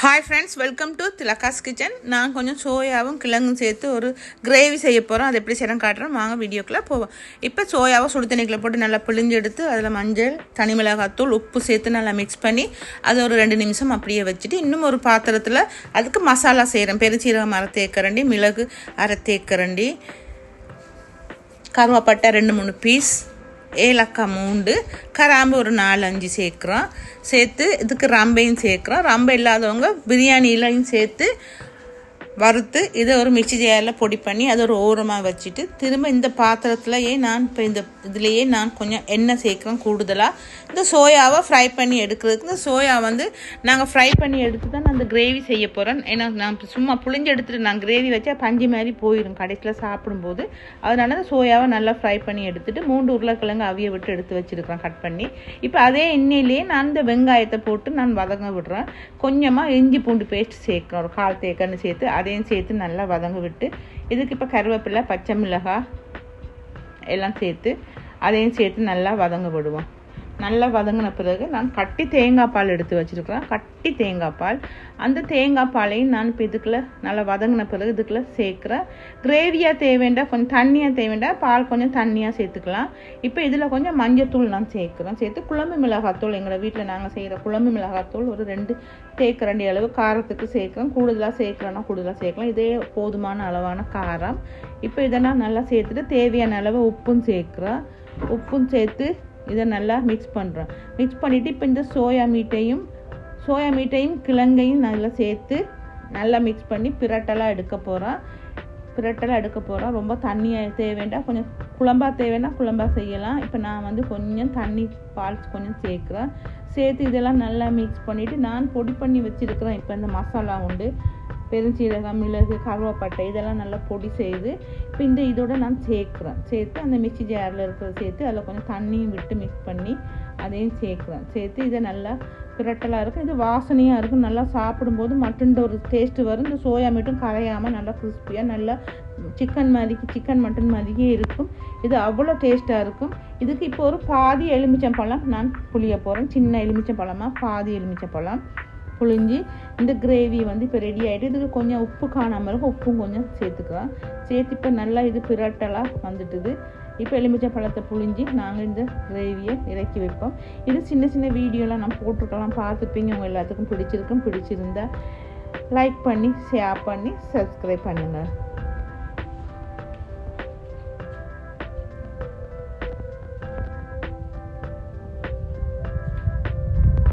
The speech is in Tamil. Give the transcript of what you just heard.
Hi friends, welcome to Thilaka's kitchen. நான் கொஞ்சம் சோயாவும் கிழங்கும் சேர்த்து ஒரு கிரேவி செய்ய போகிறோம். அது எப்படி செய்யணும் காட்டுறோம், வாங்க வீடியோக்குள்ளே போவோம். இப்போ சோயாவை சுடு தண்ணிக்குள்ளே போட்டு நல்லா பிழிஞ்சு எடுத்து அதில் மஞ்சள், தனி மிளகாத்தூள், உப்பு சேர்த்து நல்லா மிக்ஸ் பண்ணி அதை ஒரு 2 நிமிஷம் அப்படியே வச்சுட்டு இன்னும் ஒரு பாத்திரத்தில் அதுக்கு மசாலா செய்கிறேன். பெருச்சீரகம் அரை தேக்கரண்டி, மிளகு அரை தேக்கரண்டி, கருவேப்பட்டை 2-3 பீஸ், ஏலக்காய் 3, கராம்பு ஒரு 4-5 சேர்க்குறோம். சேர்த்து இதுக்கு ரம்பையும் சேர்க்குறோம். ரம்பை இல்லாதவங்க பிரியாணிலையும் சேர்த்து வறுத்து இதை ஒரு மிக்சி ஜாரில் பொடி பண்ணி அதை ஒரு ஓரமாக வச்சுட்டு திரும்ப இந்த பாத்திரத்துலையே நான் இப்போ இதுலேயே நான் கொஞ்சம் எண்ணெய் சேர்க்குறேன் கூடுதலாக. இந்த சோயாவை ஃப்ரை பண்ணி எடுக்கிறதுக்கு இந்த சோயா நாங்கள் ஃப்ரை பண்ணி எடுத்து தான் நான் அந்த கிரேவி செய்ய போகிறேன். ஏன்னா நான் சும்மா புளிஞ்சு எடுத்துகிட்டு நான் கிரேவி வச்சா பஞ்சு மாதிரி போயிடும் கடைசியில் சாப்பிடும்போது. அதனால அந்த சோயாவை நல்லா ஃப்ரை பண்ணி எடுத்துகிட்டு 3 உருளைக்கிழங்கு அவிய விட்டு எடுத்து வச்சுருக்கிறேன் கட் பண்ணி. இப்போ அதே எண்ணெயிலேயே நான் இந்த வெங்காயத்தை போட்டு நான் வதங்க விடுறேன். கொஞ்சமாக இஞ்சி பூண்டு பேஸ்ட் சேர்க்குறேன், ஒரு 1/4 தேக்கன்னு சேர்த்து அதையும் சேர்த்து நல்லா வதங்க விட்டு இதுக்கு இப்போ கருவேப்பிலை, பச்சை மிளகாய் எல்லாம் சேர்த்து அதையும் சேர்த்து நல்லா வதங்க விடுவோம். நல்லா வதங்கின பிறகு நான் கட்டி தேங்காய் பால் எடுத்து வச்சுருக்கிறேன். கட்டி தேங்காய் பால், அந்த தேங்காய் பாலையும் நான் இப்போ இதுக்குள்ளே நல்லா வதங்கின பிறகு இதுக்குள்ளே சேர்க்குறேன். கிரேவியாக தேவைண்டா கொஞ்சம் தண்ணியாக தேவைண்டா பால் கொஞ்சம் தண்ணியாக சேர்த்துக்கலாம். இப்போ இதில் கொஞ்சம் மஞ்சத்தூள் நான் சேர்க்குறேன். சேர்த்து குழம்பு மிளகாத்தூள், எங்களோட வீட்டில் நாங்கள் செய்கிற குழம்பு மிளகாத்தூள் ஒரு 2 தேக்கரண்டி அளவு காரத்துக்கு சேர்க்குறேன். கூடுதலாக சேர்க்குறேன்னா கூடுதலாக சேர்க்கலாம், இதே போதுமான அளவான காரம். இப்போ இதெல்லாம் நல்லா சேர்த்துட்டு தேவையான அளவு உப்பும் சேர்க்குறேன். உப்பும் சேர்த்து இதை நல்லா மிக்ஸ் பண்ணுறோம். மிக்ஸ் பண்ணிவிட்டு இப்போ இந்த சோயா மீட்டையும் கிழங்கையும் நல்லா சேர்த்து நல்லா மிக்ஸ் பண்ணி பிரட்டலாக எடுக்க போகிறோம். ரொம்ப தண்ணியாக தேவைண்டா கொஞ்சம் குழம்பாக தேவைன்னா குழம்பாக செய்யலாம். இப்போ நான் கொஞ்சம் தண்ணி பால் கொஞ்சம் சேர்க்குறேன். சேர்த்து இதெல்லாம் நல்லா மிக்ஸ் பண்ணிவிட்டு நான் பொடி பண்ணி வச்சுருக்கிறேன். இப்போ இந்த மசாலா உண்டு, பெருஞ்சீரகம், மிளகு, கருவேப்பட்டை இதெல்லாம் நல்லா பொடி செய்து இப்போ இதோட நான் சேர்த்து அந்த மிக்சி ஜாரில் இருக்கிறத சேர்த்து அதில் கொஞ்சம் தண்ணியும் விட்டு மிக்ஸ் பண்ணி அதையும் சேர்த்து இதை நல்லா பிரட்டலாக இருக்கும். இது வாசனையாக இருக்கும். நல்லா சாப்பிடும்போது மட்டன் ஒரு டேஸ்ட்டு வரும். இந்த சோயா மீட்டும் கரையாமல் நல்லா கிறிஸ்பியாக நல்லா சிக்கன் மட்டன் மாதிரியே இருக்கும். இது அவ்வளோ டேஸ்ட்டாக இருக்கும். இதுக்கு இப்போ ஒரு பாதி எலுமிச்சம்பழம் நான் புளிய போகிறேன். சின்ன எலுமிச்சம்பழமாக பாதி எலுமிச்சம்பழம் புளிஞ்சு இந்த கிரேவி இப்போ ரெடி ஆகிட்டு இதுக்கு கொஞ்சம் உப்பு காணாமல் இருக்கும், உப்பும் கொஞ்சம் சேர்த்துக்கலாம். சேர்த்து இப்போ நல்லா இது பிரட்டலாக வந்துட்டுது. இப்போ எலுமிச்சை பழத்தை புளிஞ்சு நாங்கள் இந்த கிரேவியை இறக்கி வைப்போம். இது சின்ன சின்ன வீடியோலாம் நான் போட்டிருக்கலாம், பார்த்துப்பீங்க. உங்கள் எல்லாத்துக்கும் பிடிச்சிருந்தா லைக் பண்ணி ஷேர் பண்ணி சப்ஸ்கிரைப் பண்ணுங்கள்.